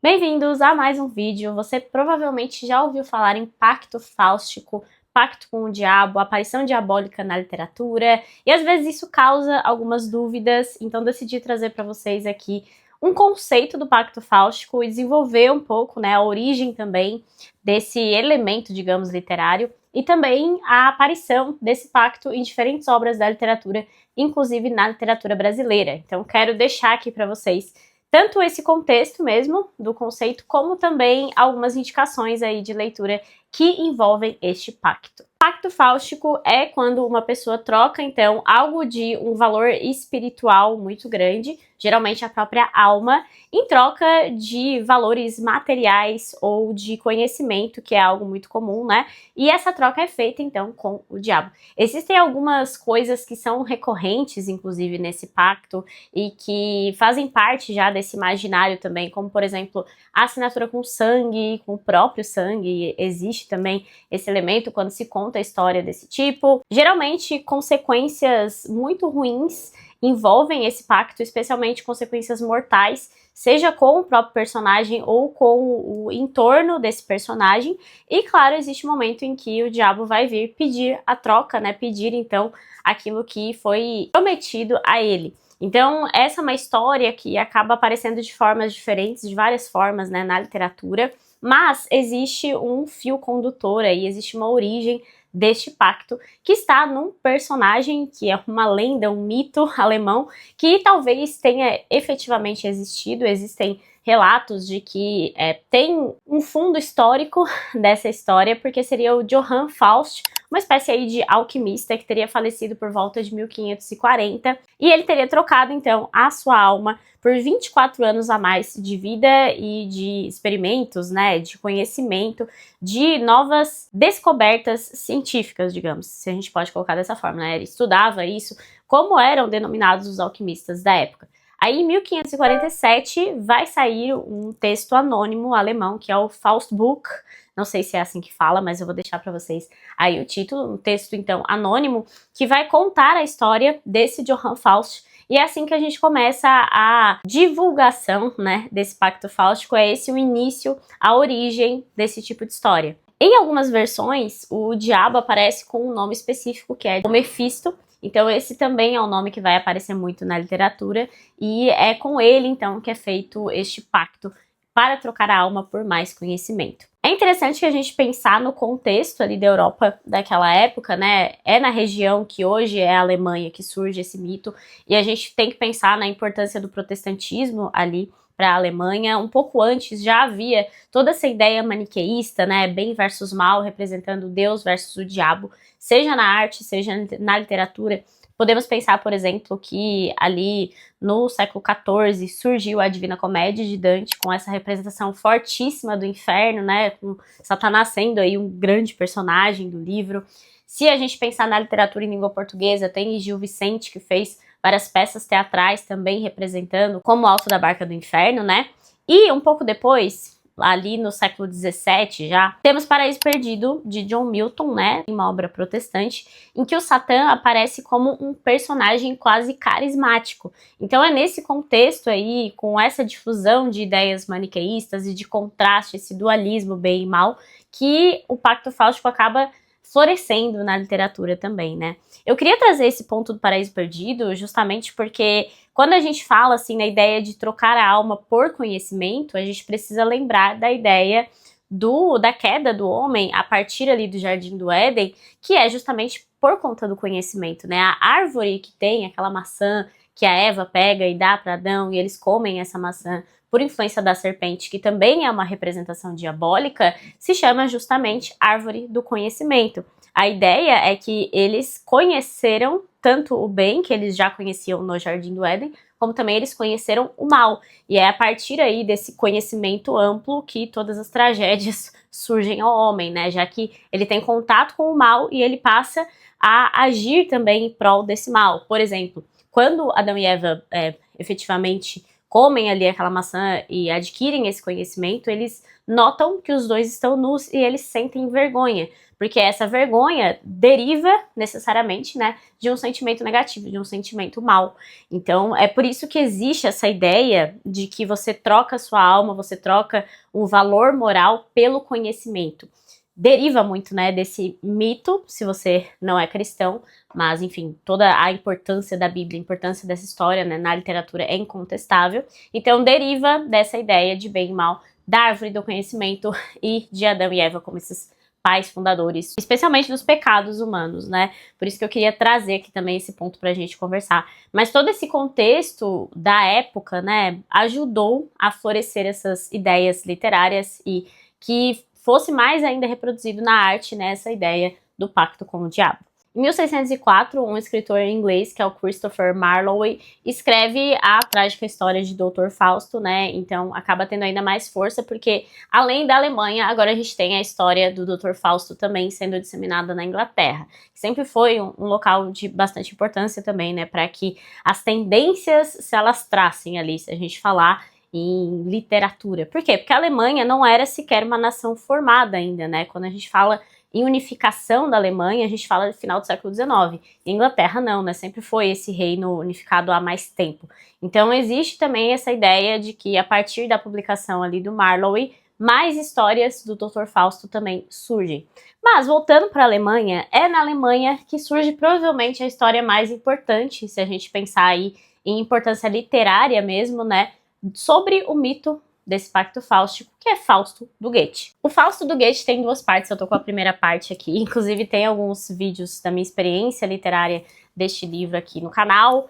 Bem-vindos a mais um vídeo. Você provavelmente já ouviu falar em pacto fáustico, pacto com o diabo, aparição diabólica na literatura, e às vezes isso causa algumas dúvidas, então decidi trazer para vocês aqui um conceito do pacto fáustico e desenvolver um pouco, a origem também desse elemento, digamos, literário, e também a aparição desse pacto em diferentes obras da literatura, inclusive na literatura brasileira. Então quero deixar aqui para vocês tanto esse contexto mesmo do conceito, como também algumas indicações aí de leitura que envolvem este pacto. Pacto fáustico é quando uma pessoa troca, então, algo de um valor espiritual muito grande, geralmente a própria alma, em troca de valores materiais ou de conhecimento, que é algo muito comum, né? E essa troca é feita, então, com o diabo. Existem algumas coisas que são recorrentes, inclusive, nesse pacto, e que fazem parte já desse imaginário também, como, por exemplo, a assinatura com sangue, com o próprio sangue, existe também esse elemento quando se conta a história desse tipo. Geralmente, consequências muito ruins envolvem esse pacto, especialmente consequências mortais, seja com o próprio personagem ou com o entorno desse personagem. E, claro, existe um momento em que o diabo vai vir pedir a troca, né? Pedir, então, aquilo que foi prometido a ele. Então, essa é uma história que acaba aparecendo de formas diferentes, de várias formas, né, na literatura, mas existe um fio condutor aí, existe uma origem deste pacto, que está num personagem que é uma lenda, um mito alemão, que talvez tenha efetivamente existido. Existem relatos de que tem um fundo histórico dessa história, porque seria o Johann Faust, uma espécie aí de alquimista que teria falecido por volta de 1540, e ele teria trocado, então, a sua alma por 24 anos a mais de vida e de experimentos, né, de conhecimento, de novas descobertas científicas, digamos, se a gente pode colocar dessa forma, né? Ele estudava isso, como eram denominados os alquimistas da época. Aí, em 1547, vai sair um texto anônimo alemão, que é o Faustbuch. Não sei se é assim que fala, mas eu vou deixar para vocês aí o título, um texto, então, anônimo, que vai contar a história desse Johann Faust. E é assim que a gente começa a divulgação, né, desse pacto fáustico. É esse o início, a origem desse tipo de história. Em algumas versões, o diabo aparece com um nome específico, que é o Mefisto. Então esse também é um nome que vai aparecer muito na literatura, e é com ele, então, que é feito este pacto para trocar a alma por mais conhecimento. É interessante que a gente pensar no contexto ali da Europa daquela época, né? É na região que hoje é a Alemanha que surge esse mito, e a gente tem que pensar na importância do protestantismo ali para a Alemanha. Um pouco antes já havia toda essa ideia maniqueísta, né? Bem versus mal, representando Deus versus o diabo, seja na arte, seja na literatura. Podemos pensar, por exemplo, que ali no século XIV surgiu a Divina Comédia de Dante, com essa representação fortíssima do inferno, né, com Satanás sendo aí um grande personagem do livro. Se a gente pensar na literatura em língua portuguesa, tem Gil Vicente, que fez várias peças teatrais também representando como o Alto da Barca do Inferno, né? E um pouco depois, ali no século XVII já, temos Paraíso Perdido, de John Milton, né, uma obra protestante, em que o Satã aparece como um personagem quase carismático. Então é nesse contexto aí, com essa difusão de ideias maniqueístas e de contraste, esse dualismo bem e mal, que o pacto fáustico acaba florescendo na literatura também, né? Eu queria trazer esse ponto do Paraíso Perdido justamente porque quando a gente fala assim na ideia de trocar a alma por conhecimento, a gente precisa lembrar da ideia da queda do homem a partir ali do Jardim do Éden, que é justamente por conta do conhecimento, né? A árvore que tem aquela maçã que a Eva pega e dá para Adão, e eles comem essa maçã por influência da serpente, que também é uma representação diabólica, se chama justamente árvore do conhecimento. A ideia é que eles conheceram tanto o bem, que eles já conheciam no Jardim do Éden, como também eles conheceram o mal. E é a partir aí desse conhecimento amplo que todas as tragédias surgem ao homem, né? Já que ele tem contato com o mal e ele passa a agir também em prol desse mal. Por exemplo, quando Adão e Eva efetivamente comem ali aquela maçã e adquirem esse conhecimento, eles notam que os dois estão nus e eles sentem vergonha, porque essa vergonha deriva necessariamente, né, de um sentimento negativo, de um sentimento mal. Então é por isso que existe essa ideia de que você troca sua alma, você troca o valor moral pelo conhecimento. Deriva muito, né, desse mito, se você não é cristão, mas, enfim, toda a importância da Bíblia, a importância dessa história, né, na literatura é incontestável. Então, deriva dessa ideia de bem e mal, da árvore do conhecimento e de Adão e Eva como esses pais fundadores, especialmente dos pecados humanos, né? Por isso que eu queria trazer aqui também esse ponto pra gente conversar. Mas todo esse contexto da época, né, ajudou a florescer essas ideias literárias e que fosse mais ainda reproduzido na arte, né, essa ideia do pacto com o diabo. Em 1604, um escritor inglês, que é o Christopher Marlowe, escreve a trágica história de Dr. Fausto, né? Então acaba tendo ainda mais força, porque além da Alemanha, agora a gente tem a história do Dr. Fausto também sendo disseminada na Inglaterra, que sempre foi um local de bastante importância também, né? Para que as tendências se alastrassem ali, se a gente falar em literatura. Por quê? Porque a Alemanha não era sequer uma nação formada ainda, né? Quando a gente fala em unificação da Alemanha, a gente fala do final do século XIX. Em Inglaterra não, né? Sempre foi esse reino unificado há mais tempo. Então existe também essa ideia de que a partir da publicação ali do Marlowe, mais histórias do Dr. Fausto também surgem. Mas voltando para a Alemanha, é na Alemanha que surge provavelmente a história mais importante, se a gente pensar aí em importância literária mesmo, né? Sobre o mito desse pacto fáustico, que é Fausto do Goethe. O Fausto do Goethe tem duas partes, eu tô com a primeira parte aqui, inclusive tem alguns vídeos da minha experiência literária deste livro aqui no canal.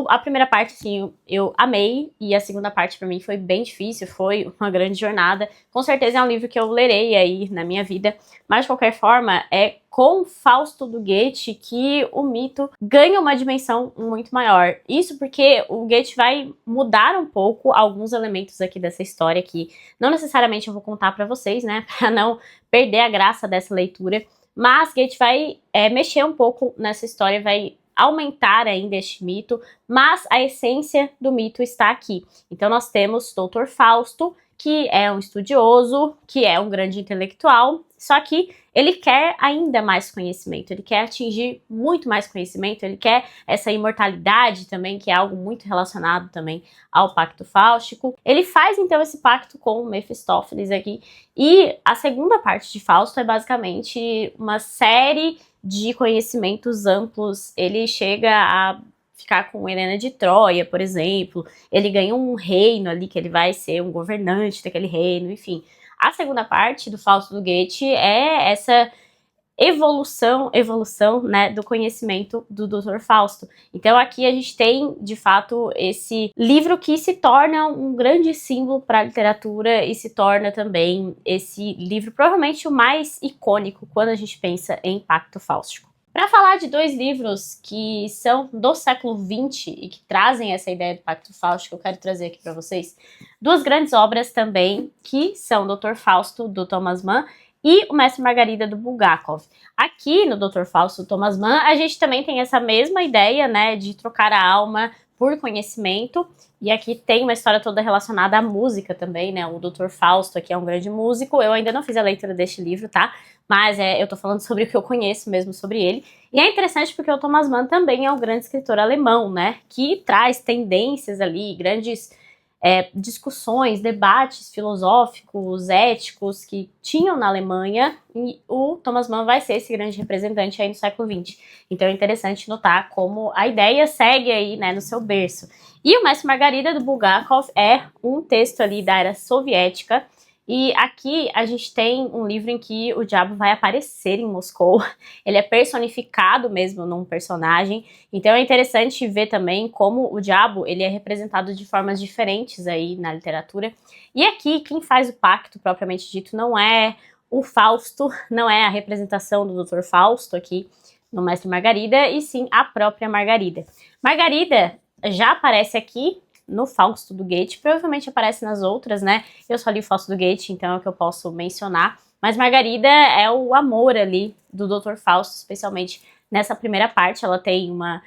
A primeira parte, sim, eu amei, e a segunda parte pra mim foi bem difícil, foi uma grande jornada. Com certeza é um livro que eu lerei aí na minha vida, mas de qualquer forma, é com Fausto do Goethe que o mito ganha uma dimensão muito maior. Isso porque o Goethe vai mudar um pouco alguns elementos aqui dessa história que não necessariamente eu vou contar pra vocês, né, pra não perder a graça dessa leitura, mas Goethe vai mexer um pouco nessa história, vai aumentar ainda este mito, mas a essência do mito está aqui. Então nós temos Dr. Fausto, que é um estudioso, que é um grande intelectual, só que ele quer ainda mais conhecimento, ele quer atingir muito mais conhecimento, ele quer essa imortalidade também, que é algo muito relacionado também ao pacto fáustico. Ele faz então esse pacto com Mefistófeles aqui, e a segunda parte de Fausto é basicamente uma série de conhecimentos amplos. Ele chega a ficar com Helena de Troia, por exemplo, ele ganha um reino ali, que ele vai ser um governante daquele reino, enfim. A segunda parte do Fausto do Goethe é essa evolução, né, do conhecimento do Dr. Fausto. Então aqui a gente tem, de fato, esse livro que se torna um grande símbolo para a literatura e se torna também esse livro provavelmente o mais icônico quando a gente pensa em Pacto Fáustico. Para falar de dois livros que são do século XX e que trazem essa ideia do Pacto Fáustico, eu quero trazer aqui para vocês duas grandes obras também, que são Dr. Fausto, do Thomas Mann, e o Mestre Margarida, do Bulgakov. Aqui no Dr. Fausto, do Thomas Mann, a gente também tem essa mesma ideia, né, de trocar a alma por conhecimento, e aqui tem uma história toda relacionada à música também, né, o Dr. Fausto aqui é um grande músico, eu ainda não fiz a leitura deste livro, tá, mas eu tô falando sobre o que eu conheço mesmo sobre ele, e é interessante porque o Thomas Mann também é um grande escritor alemão, né, que traz tendências ali, grandes discussões, debates filosóficos, éticos que tinham na Alemanha, e o Thomas Mann vai ser esse grande representante aí no século XX. Então é interessante notar como a ideia segue aí, né, no seu berço. E o Mestre Margarida, do Bulgakov, é um texto ali da era soviética, e aqui a gente tem um livro em que o diabo vai aparecer em Moscou, ele é personificado mesmo num personagem, então é interessante ver também como o diabo ele é representado de formas diferentes aí na literatura. E aqui quem faz o pacto propriamente dito não é o Fausto, não é a representação do Dr. Fausto aqui no Mestre Margarida, e sim a própria Margarida. Margarida já aparece aqui no Fausto do Goethe, provavelmente aparece nas outras, né? Eu só li o Fausto do Goethe, então é o que eu posso mencionar. Mas Margarida é o amor ali do Dr. Fausto, especialmente nessa primeira parte. Ela tem uma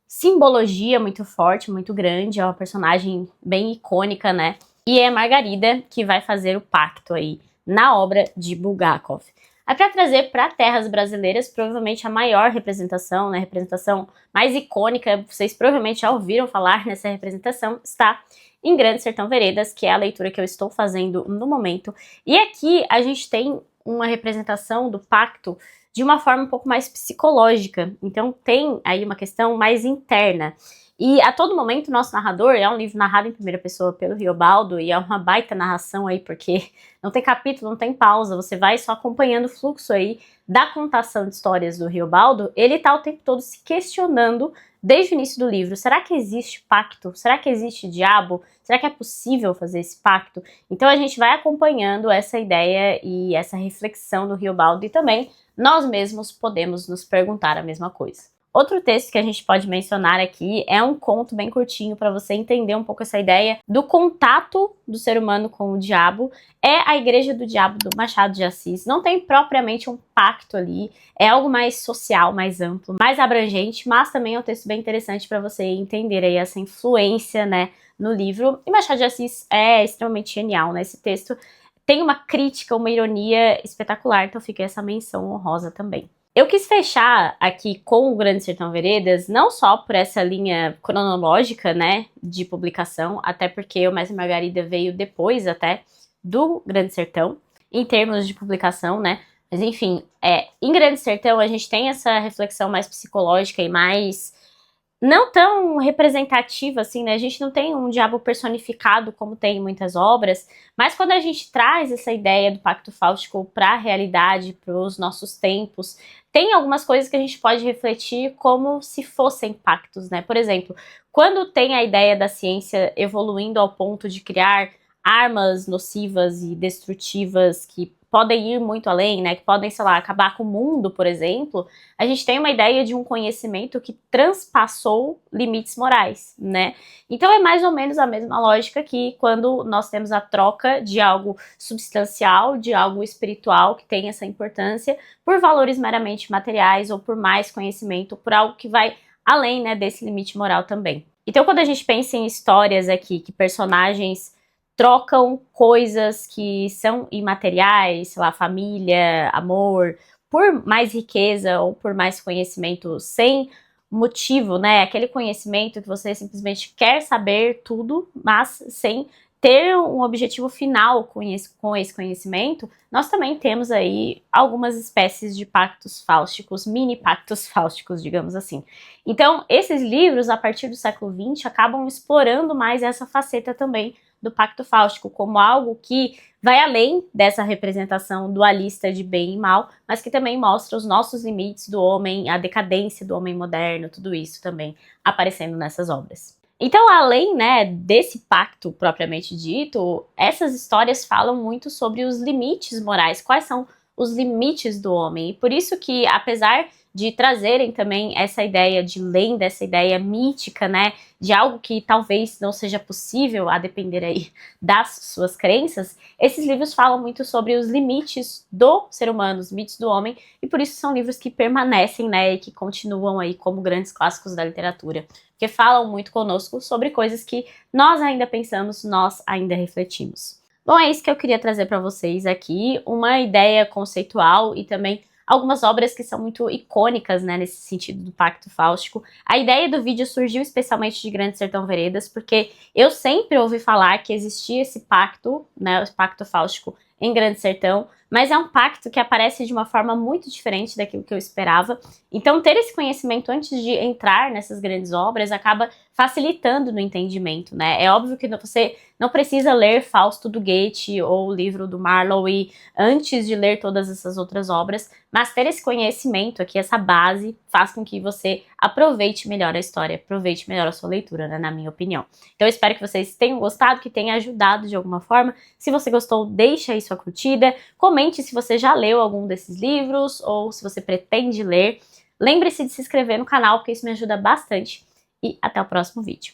simbologia muito forte, muito grande, é uma personagem bem icônica, né? E é Margarida que vai fazer o pacto aí na obra de Bulgakov. Aí para trazer para terras brasileiras, provavelmente a maior representação, né, a representação mais icônica, vocês provavelmente já ouviram falar nessa representação, está em Grande Sertão Veredas, que é a leitura que eu estou fazendo no momento. E aqui a gente tem uma representação do pacto de uma forma um pouco mais psicológica, então tem aí uma questão mais interna. E a todo momento o nosso narrador, é um livro narrado em primeira pessoa pelo Riobaldo, e é uma baita narração aí, porque não tem capítulo, não tem pausa, você vai só acompanhando o fluxo aí da contação de histórias do Riobaldo. Ele tá o tempo todo se questionando desde o início do livro, será que existe pacto? Será que existe diabo? Será que é possível fazer esse pacto? Então a gente vai acompanhando essa ideia e essa reflexão do Riobaldo, e também nós mesmos podemos nos perguntar a mesma coisa. Outro texto que a gente pode mencionar aqui é um conto bem curtinho para você entender um pouco essa ideia do contato do ser humano com o diabo. É A Igreja do Diabo, do Machado de Assis. Não tem propriamente um pacto ali, é algo mais social, mais amplo, mais abrangente, mas também é um texto bem interessante para você entender aí essa influência, né, no livro. E Machado de Assis é extremamente genial, né? Esse texto tem uma crítica, uma ironia espetacular, então fica essa menção honrosa também. Eu quis fechar aqui com o Grande Sertão Veredas, não só por essa linha cronológica, né, de publicação, até porque o Mestre Margarida veio depois até do Grande Sertão, em termos de publicação, né, mas enfim, em Grande Sertão a gente tem essa reflexão mais psicológica e mais não tão representativa assim, né? A gente não tem um diabo personificado como tem em muitas obras, mas quando a gente traz essa ideia do pacto fáustico para a realidade, para os nossos tempos, tem algumas coisas que a gente pode refletir como se fossem pactos, né? Por exemplo, quando tem a ideia da ciência evoluindo ao ponto de criar armas nocivas e destrutivas que podem ir muito além, né, que podem, sei lá, acabar com o mundo, por exemplo, a gente tem uma ideia de um conhecimento que transpassou limites morais, né? Então é mais ou menos a mesma lógica que quando nós temos a troca de algo substancial, de algo espiritual que tem essa importância, por valores meramente materiais ou por mais conhecimento, por algo que vai além, né, desse limite moral também. Então quando a gente pensa em histórias aqui que personagens trocam coisas que são imateriais, sei lá, família, amor, por mais riqueza ou por mais conhecimento sem motivo, né? Aquele conhecimento que você simplesmente quer saber tudo, mas sem ter um objetivo final com esse conhecimento. Nós também temos aí algumas espécies de pactos fáusticos, mini pactos fáusticos, digamos assim. Então, esses livros, a partir do século XX, acabam explorando mais essa faceta também do pacto fáustico como algo que vai além dessa representação dualista de bem e mal, mas que também mostra os nossos limites do homem, a decadência do homem moderno, tudo isso também aparecendo nessas obras. Então, além, né, desse pacto propriamente dito, essas histórias falam muito sobre os limites morais, quais são os limites do homem, e por isso que, apesar de trazerem também essa ideia de lenda, essa ideia mítica, né, de algo que talvez não seja possível, a depender aí das suas crenças, esses livros falam muito sobre os limites do ser humano, os limites do homem, e por isso são livros que permanecem, né, e que continuam aí como grandes clássicos da literatura, porque falam muito conosco sobre coisas que nós ainda pensamos, nós ainda refletimos. Bom, é isso que eu queria trazer para vocês aqui, uma ideia conceitual e também algumas obras que são muito icônicas, né, nesse sentido do pacto fáustico. A ideia do vídeo surgiu especialmente de Grande Sertão Veredas, porque eu sempre ouvi falar que existia esse pacto, né, o pacto fáustico em Grande Sertão, mas é um pacto que aparece de uma forma muito diferente daquilo que eu esperava. Então ter esse conhecimento antes de entrar nessas grandes obras acaba facilitando no entendimento, né? É óbvio que você não precisa ler Fausto do Goethe ou o livro do Marlowe antes de ler todas essas outras obras, mas ter esse conhecimento aqui, essa base, faz com que você aproveite melhor a história, aproveite melhor a sua leitura, né, na minha opinião. Então eu espero que vocês tenham gostado, que tenha ajudado de alguma forma. Se você gostou, deixa aí sua curtida, comente se você já leu algum desses livros ou se você pretende ler. Lembre-se de se inscrever no canal, porque isso me ajuda bastante. E até o próximo vídeo.